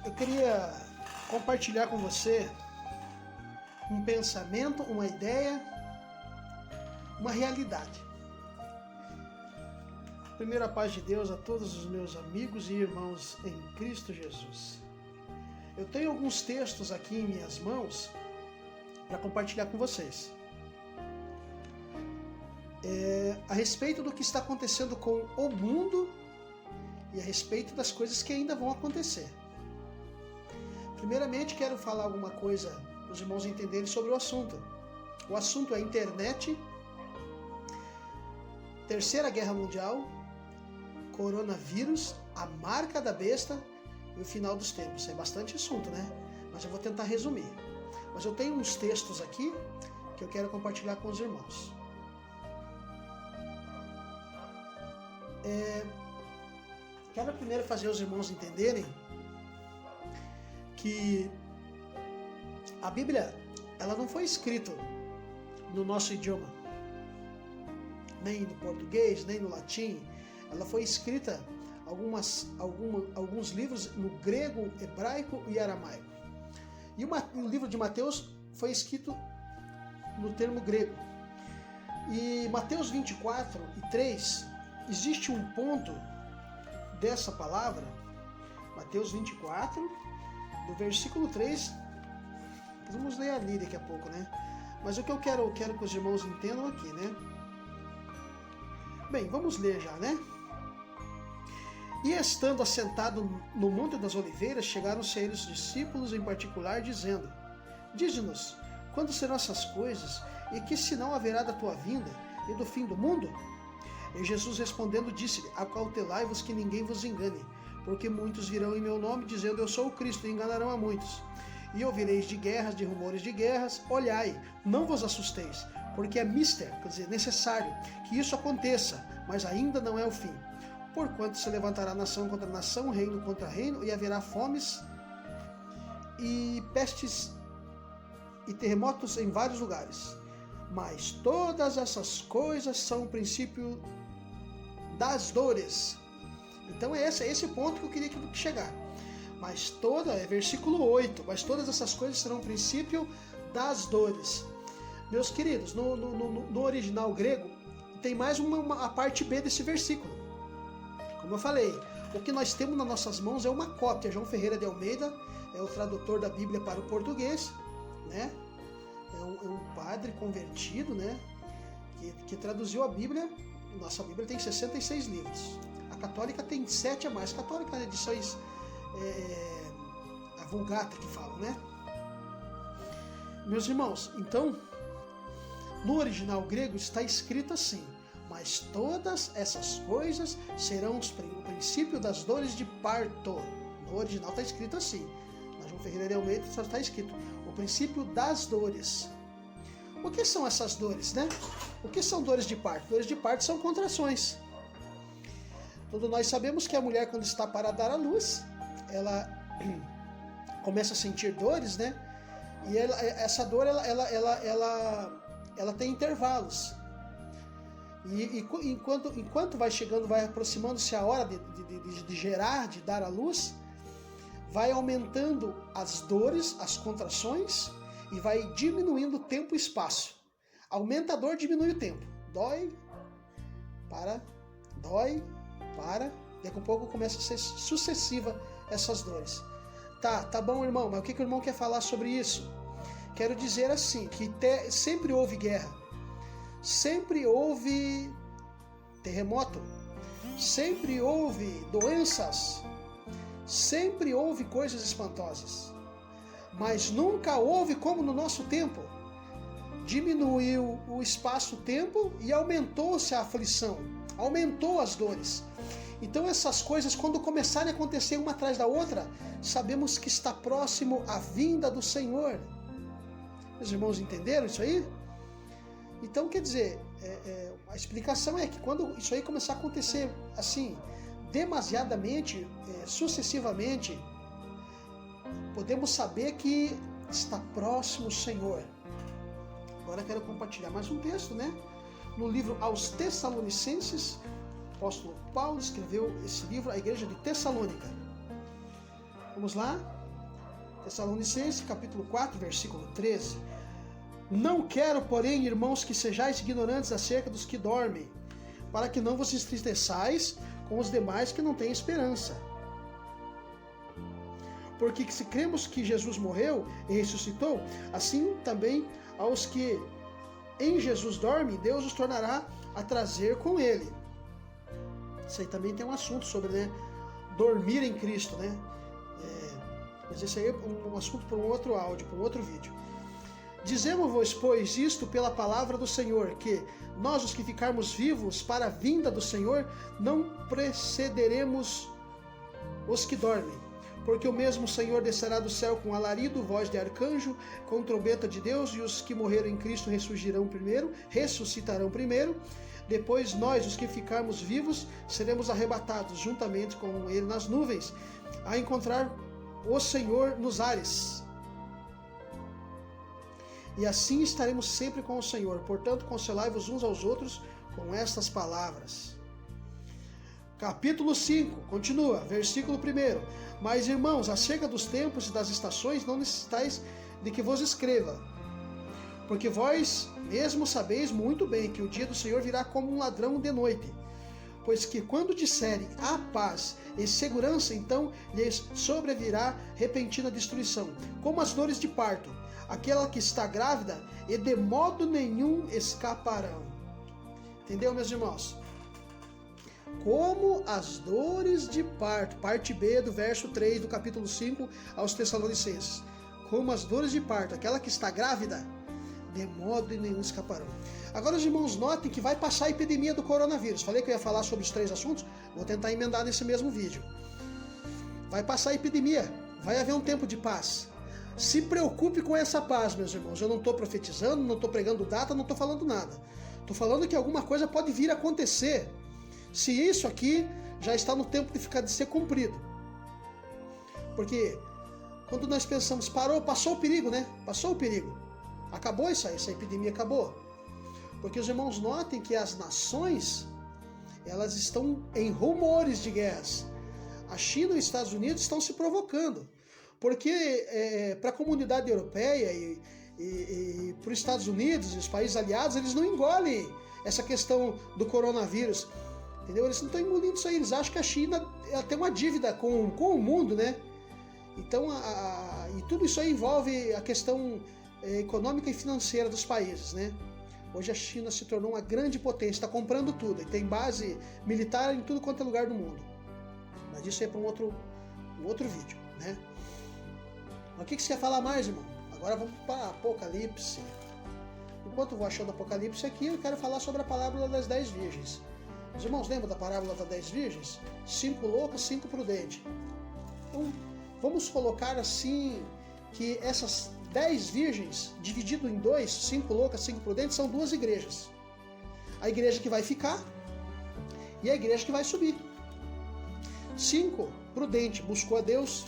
Eu queria compartilhar com você um pensamento, uma ideia, uma realidade. Primeira paz de Deus a todos os meus amigos e irmãos em Cristo Jesus. Eu tenho alguns textos aqui em minhas mãos para compartilhar com vocês. A respeito do que está acontecendo com o mundo e a respeito das coisas que ainda vão acontecer. Primeiramente, quero falar alguma coisa para os irmãos entenderem sobre o assunto. O assunto é internet, Terceira Guerra Mundial, coronavírus, a marca da besta e o final dos tempos. É bastante assunto, né? Mas eu vou tentar resumir. Mas eu tenho uns textos aqui que eu quero compartilhar com os irmãos. Quero primeiro fazer os irmãos entenderem que a Bíblia, ela não foi escrita no nosso idioma, nem no português, nem no latim. Ela foi escrita alguns livros no grego, hebraico e aramaico. E o livro de Mateus foi escrito no termo grego. E Mateus 24:3, existe um ponto dessa palavra, Mateus 24, do versículo 3, vamos ler ali daqui a pouco, né? Mas o que eu quero que os irmãos entendam aqui, né? Bem, vamos ler já, né? E estando assentado no Monte das Oliveiras, chegaram-se a ele os discípulos em particular, dizendo: Dize-nos, quando serão essas coisas, e que sinal haverá da tua vinda e do fim do mundo? E Jesus respondendo disse-lhe: Acautelai-vos que ninguém vos engane, porque muitos virão em meu nome, dizendo eu sou o Cristo, e enganarão a muitos. E ouvireis de guerras, de rumores de guerras, olhai, não vos assusteis, porque é quer dizer, necessário que isso aconteça, mas ainda não é o fim. Porquanto se levantará nação contra nação, reino contra reino, e haverá fomes e pestes e terremotos em vários lugares. Mas todas essas coisas são o princípio das dores. Então é esse ponto que eu queria chegar. Mas versículo 8, mas todas essas coisas serão o princípio das dores. Meus queridos, no original grego, tem mais a parte B desse versículo. Como eu falei, o que nós temos nas nossas mãos é uma cópia. João Ferreira de Almeida é o tradutor da Bíblia para o português, né? É um padre convertido, né? Que traduziu a Bíblia. Nossa Bíblia tem 66 livros. A católica tem 7 a mais. A católica é edições a Vulgata que falam, né? Meus irmãos, então, no original grego está escrito assim: mas todas essas coisas serão o princípio das dores de parto. No original está escrito assim. Na João Ferreira de Almeida só está escrito o princípio das dores. O que são essas dores, né? O que são dores de parto? Dores de parto são contrações. Todos nós sabemos que a mulher, quando está para dar à luz, ela começa a sentir dores, né? E essa dor, ela tem intervalos. E enquanto vai chegando, vai aproximando-se a hora de gerar, de dar à luz, vai aumentando as dores, as contrações, e vai diminuindo o tempo e espaço. Aumenta a dor, diminui o tempo. Dói, para, daqui a pouco começa a ser sucessiva essas dores. Tá bom, irmão, mas o que o irmão quer falar sobre isso? Quero dizer assim, que sempre houve guerra, sempre houve terremoto, sempre houve doenças, sempre houve coisas espantosas, mas nunca houve como no nosso tempo. Diminuiu o espaço-tempo e aumentou-se a aflição, aumentou as dores. Então essas coisas, quando começarem a acontecer uma atrás da outra, sabemos que está próximo a vinda do Senhor. Meus irmãos entenderam isso aí? Então, quer dizer, a explicação é que quando isso aí começar a acontecer assim, demasiadamente, sucessivamente, podemos saber que está próximo o Senhor. Agora quero compartilhar mais um texto, né? No livro aos Tessalonicenses, o apóstolo Paulo escreveu esse livro à igreja de Tessalônica. Vamos lá? Tessalonicenses, capítulo 4, versículo 13. Não quero, porém, irmãos, que sejais ignorantes acerca dos que dormem, para que não vos entristeçais com os demais que não têm esperança. Porque se cremos que Jesus morreu e ressuscitou, assim também aos que em Jesus dormem, Deus os tornará a trazer com ele. Isso aí também tem um assunto sobre, né, dormir em Cristo, né? Mas esse aí é um assunto para um outro áudio, para um outro vídeo. Dizemos-vos, pois, isto pela palavra do Senhor, que nós, os que ficarmos vivos para a vinda do Senhor, não precederemos os que dormem. Porque o mesmo Senhor descerá do céu com alarido, voz de arcanjo, com trombeta de Deus, e os que morreram em Cristo ressuscitarão primeiro. Depois nós, os que ficarmos vivos, seremos arrebatados juntamente com ele nas nuvens, a encontrar o Senhor nos ares. E assim estaremos sempre com o Senhor. Portanto, consolai-vos uns aos outros com estas palavras. Capítulo 5, continua, versículo 1. Mas, irmãos, acerca dos tempos e das estações, não necessitais de que vos escreva. Porque vós mesmo sabeis muito bem que o dia do Senhor virá como um ladrão de noite. Pois que quando disserem a paz e segurança, então lhes sobrevirá repentina destruição, como as dores de parto. Aquela que está grávida, e de modo nenhum escaparão. Entendeu, meus irmãos? Como as dores de parto, parte B do verso 3 do capítulo 5 aos Tessalonicenses. Como as dores de parto, aquela que está grávida, de modo nenhum escaparão. Agora os irmãos notem que vai passar a epidemia do coronavírus. Falei que eu ia falar sobre os 3 assuntos, vou tentar emendar nesse mesmo vídeo. Vai passar a epidemia, vai haver um tempo de paz. Se preocupe com essa paz, meus irmãos. Eu não estou profetizando, não estou pregando data, não estou falando nada. Estou falando que alguma coisa pode vir a acontecer. Se isso aqui já está no tempo de ser cumprido. Porque quando nós pensamos, passou o perigo, né? Passou o perigo. Acabou isso aí, essa epidemia acabou. Porque os irmãos notem que as nações, elas estão em rumores de guerras. A China e os Estados Unidos estão se provocando. Porque para a comunidade europeia e para os Estados Unidos e os países aliados, eles não engolem essa questão do coronavírus. Entendeu? Eles não estão engolindo isso aí. Eles acham que a China tem uma dívida com o mundo, né? Então, e tudo isso aí envolve a questão econômica e financeira dos países, né? Hoje a China se tornou uma grande potência, está comprando tudo e tem base militar em tudo quanto é lugar do mundo. Mas isso é para um outro vídeo, né? Mas o que você quer falar mais, irmão? Agora vamos para Apocalipse. Enquanto eu vou achando Apocalipse aqui, eu quero falar sobre a parábola das 10 virgens. Os irmãos lembram da parábola das 10 virgens? 5 loucas, 5 prudentes. Então, vamos colocar assim que essas 10 virgens, dividido em 2, 5 loucas, 5 prudentes, são 2 igrejas. A igreja que vai ficar e a igreja que vai subir. 5 prudente, buscou a Deus,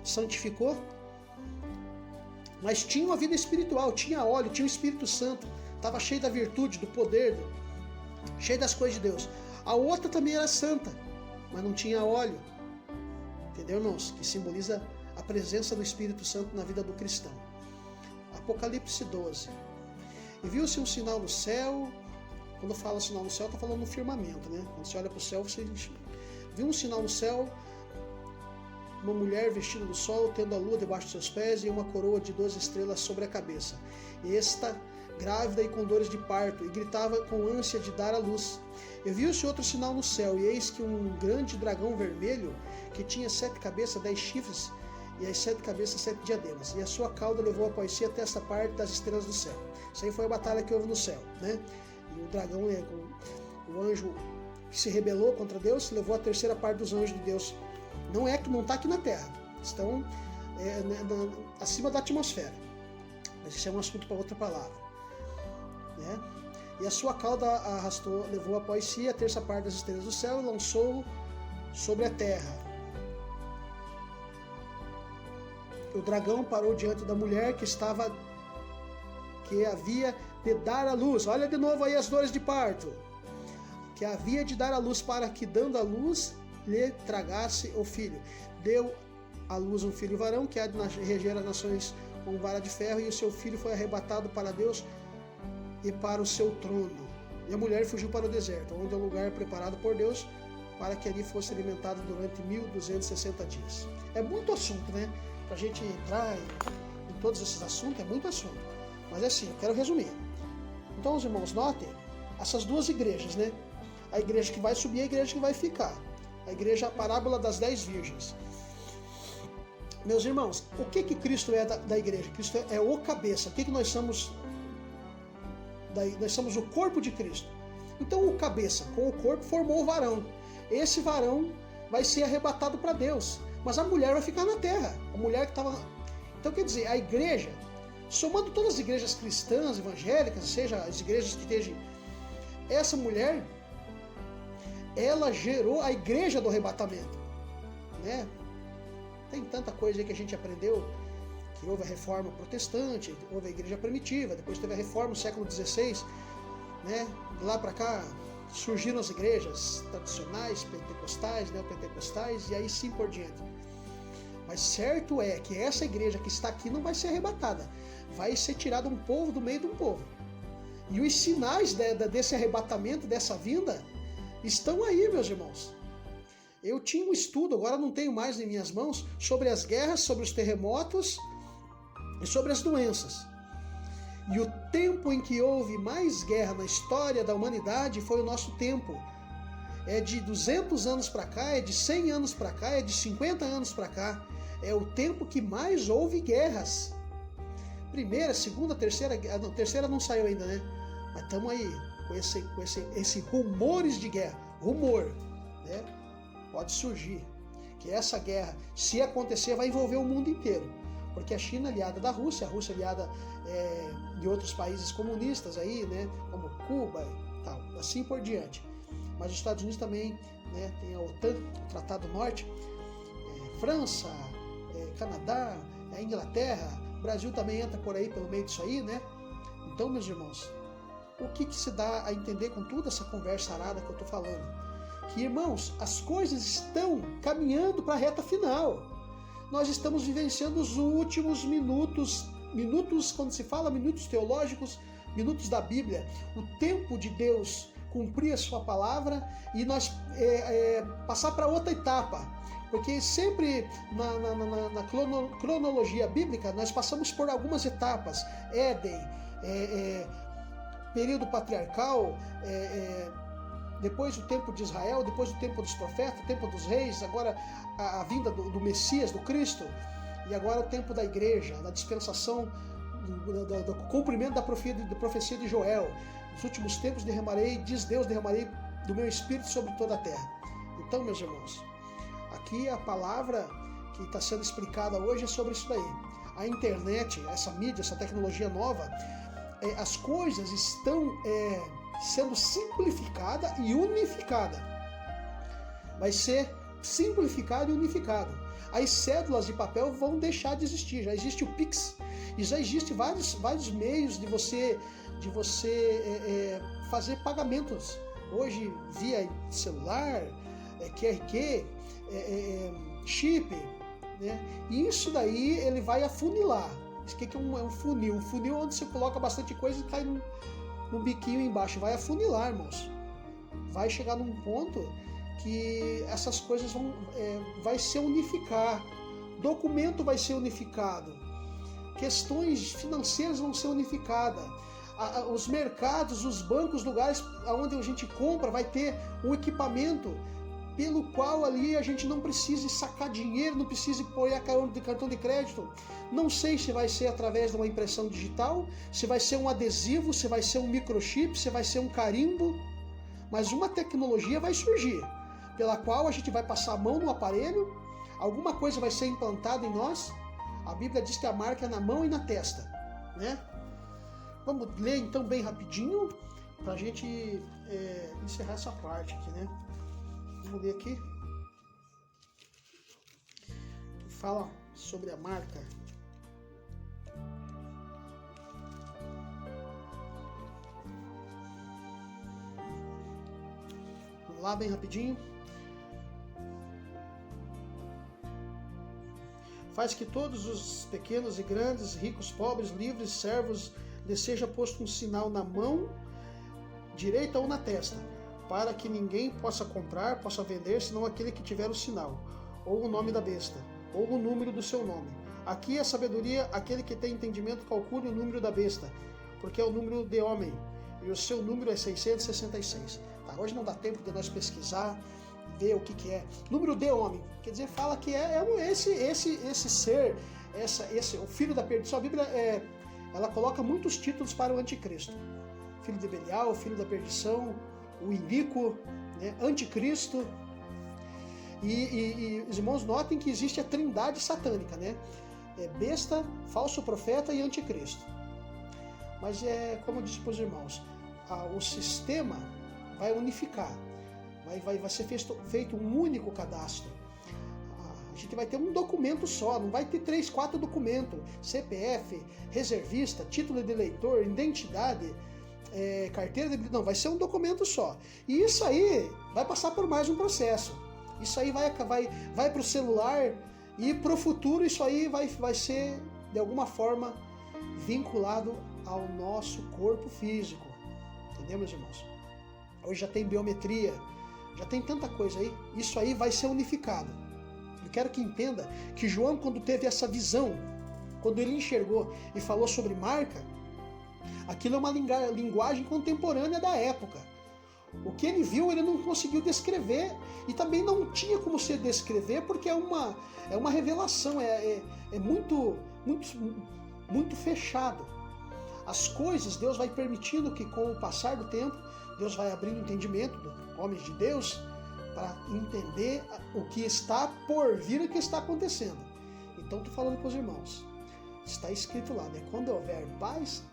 santificou, mas tinha uma vida espiritual, tinha óleo, tinha o Espírito Santo, estava cheio da virtude, do poder, cheio das coisas de Deus. A outra também era santa, mas não tinha óleo. Entendeu, irmãos? Que simboliza a presença do Espírito Santo na vida do cristão. Apocalipse 12. E viu-se um sinal no céu. Quando fala sinal no céu, está falando no firmamento, né? Quando você olha para o céu, você viu um sinal no céu, uma mulher vestida do sol, tendo a lua debaixo de seus pés e uma coroa de 12 estrelas sobre a cabeça. E esta grávida e com dores de parto, e gritava com ânsia de dar à luz. E viu-se outro sinal no céu, e eis que um grande dragão vermelho, que tinha 7 cabeças, 10 chifres, e as 7 cabeças, 7 diademas. E a sua cauda levou após si até esta parte das estrelas do céu. Isso aí foi a batalha que houve no céu, né? E o dragão, o anjo que se rebelou contra Deus, levou a terceira parte dos anjos de Deus. Não está aqui na terra, estão acima da atmosfera. Mas isso é um assunto para outra palavra, né? E a sua cauda arrastou, levou após si a terça parte das estrelas do céu e lançou sobre a terra. O dragão parou diante da mulher que havia de dar à luz. Olha de novo aí as dores de parto. Que havia de dar à luz, para que, dando à luz, lhe tragasse o filho. Deu à luz um filho varão, que há de reger as nações com vara de ferro, e o seu filho foi arrebatado para Deus e para o seu trono. E a mulher fugiu para o deserto, onde é o lugar preparado por Deus, para que ali fosse alimentada durante 1260 dias. É muito assunto, né? Para a gente entrar em todos esses assuntos, é muito assunto. Mas é assim, eu quero resumir. Então, os irmãos, notem essas duas igrejas, né? A igreja que vai subir e a igreja que vai ficar. A igreja, a parábola das 10 virgens. Meus irmãos, o que Cristo é da igreja? Cristo é o cabeça. O que nós somos? Nós somos o corpo de Cristo. Então, o cabeça com o corpo formou o varão. Esse varão vai ser arrebatado para Deus. Mas a mulher vai ficar na terra. A mulher que estava... Então, quer dizer, a igreja, somando todas as igrejas cristãs, evangélicas, seja as igrejas que estejam... Essa mulher, ela gerou a igreja do arrebatamento, né? Tem tanta coisa aí que a gente aprendeu, que houve a reforma protestante, houve a igreja primitiva, depois teve a reforma no século XVI, né? De lá para cá surgiram as igrejas tradicionais, pentecostais, neopentecostais, e aí sim por diante. Mas certo é que essa igreja que está aqui não vai ser arrebatada, vai ser tirada um povo do meio de um povo. E os sinais desse arrebatamento, dessa vinda, estão aí, meus irmãos. Eu tinha um estudo, agora não tenho mais em minhas mãos, sobre as guerras, sobre os terremotos e sobre as doenças. E o tempo em que houve mais guerra na história da humanidade foi o nosso tempo. É de 200 anos para cá, é de 100 anos para cá, é de 50 anos para cá. É o tempo que mais houve guerras. Primeira, segunda, terceira, não, terceira não saiu ainda, né? Mas estamos aí com esse rumores de guerra. Rumor, né? Pode surgir que essa guerra, se acontecer, vai envolver o mundo inteiro. Porque a China é aliada da Rússia, a Rússia é aliada de outros países comunistas aí, né? Como Cuba e tal, assim por diante. Mas os Estados Unidos também, né, tem a OTAN, o Tratado Norte, França, Canadá, a Inglaterra, o Brasil também entra por aí, pelo meio disso aí, né? Então, meus irmãos, o que se dá a entender com toda essa conversa arada que eu estou falando? Que, irmãos, as coisas estão caminhando para a reta final. Nós estamos vivenciando os últimos minutos, quando se fala minutos teológicos, minutos da Bíblia, o tempo de Deus cumprir a sua palavra e nós passar para outra etapa. Porque sempre na cronologia bíblica nós passamos por algumas etapas. Éden, período patriarcal, depois o tempo de Israel, depois o tempo dos profetas, o tempo dos reis, agora a vinda do Messias, do Cristo, e agora o tempo da igreja, da dispensação, do cumprimento da profecia de Joel. Nos últimos tempos derramarei, diz Deus, derramarei do meu espírito sobre toda a terra. Então, meus irmãos, aqui a palavra que está sendo explicada hoje é sobre isso daí. A internet, essa mídia, essa tecnologia nova, as coisas estão sendo simplificada e unificada. Vai ser simplificado e unificado. As cédulas de papel vão deixar de existir. Já existe o Pix e já existe vários meios de você fazer pagamentos. Hoje via celular, QR, chip, né? E isso daí ele vai afunilar. Isso que é um funil? Um funil onde você coloca bastante coisa e cai num biquinho embaixo. Vai afunilar, irmãos. Vai chegar num ponto que essas coisas vai se unificar. Documento vai ser unificado. Questões financeiras vão ser unificadas. Os mercados, os bancos, lugares onde a gente compra, vai ter um equipamento pelo qual ali a gente não precise sacar dinheiro, não precise pôr cartão de crédito. Não sei se vai ser através de uma impressão digital, se vai ser um adesivo, se vai ser um microchip, se vai ser um carimbo, mas uma tecnologia vai surgir, pela qual a gente vai passar a mão no aparelho, alguma coisa vai ser implantada em nós. A Bíblia diz que a marca é na mão e na testa, né? Vamos ler então bem rapidinho, para a gente encerrar essa parte aqui, né? Vamos ler aqui. Fala sobre a marca. Vamos lá bem rapidinho. faz que todos os pequenos e grandes, ricos, pobres, livres, servos, lhe seja posto um sinal na mão direita ou na testa, para que ninguém possa comprar, possa vender, senão aquele que tiver o sinal, ou o nome da besta, ou o número do seu nome. Aqui é sabedoria, aquele que tem entendimento calcule o número da besta, porque é o número de homem, e o seu número é 666. Tá, hoje não dá tempo de nós pesquisar, ver o que é. Número de homem, quer dizer, fala que esse ser, o filho da perdição. A Bíblia ela coloca muitos títulos para o anticristo. Filho de Belial, filho da perdição, o iníquo, né? Anticristo. E os irmãos notem que existe a trindade satânica, né? Besta, falso profeta e anticristo. Mas como eu disse para os irmãos, o sistema vai unificar, vai ser feito um único cadastro. A gente vai ter um documento só, não vai ter 3, 4 documentos, CPF, reservista, título de eleitor, identidade, carteira de... Não, vai ser um documento só. E isso aí vai passar por mais um processo. Isso aí vai para o celular e para o futuro isso aí vai ser, de alguma forma, vinculado ao nosso corpo físico. Entendeu, meus irmãos? Hoje já tem biometria, já tem tanta coisa aí. Isso aí vai ser unificado. Eu quero que entenda que João, quando teve essa visão, quando ele enxergou e falou sobre marca, aquilo é uma linguagem contemporânea da época. O que ele viu, ele não conseguiu descrever e também não tinha como se descrever porque é uma revelação, é muito fechado. As coisas, Deus vai permitindo que com o passar do tempo, Deus vai abrindo o entendimento dos homens de Deus para entender o que está por vir e o que está acontecendo. Então, estou falando para os irmãos, está escrito lá, né? Quando houver paz,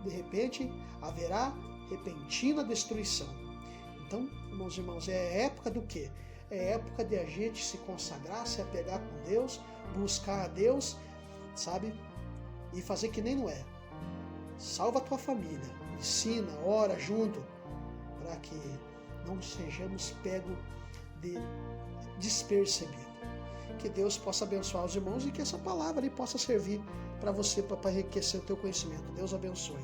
de repente haverá repentina destruição. Então, meus irmãos, é época do quê? É época de a gente se consagrar, se apegar com Deus, buscar a Deus, sabe? E fazer que nem Noé. Salva a tua família, ensina, ora junto, para que não sejamos pegos de despercebido. Que Deus possa abençoar os irmãos e que essa palavra ali possa servir para você, para enriquecer o teu conhecimento. Deus abençoe.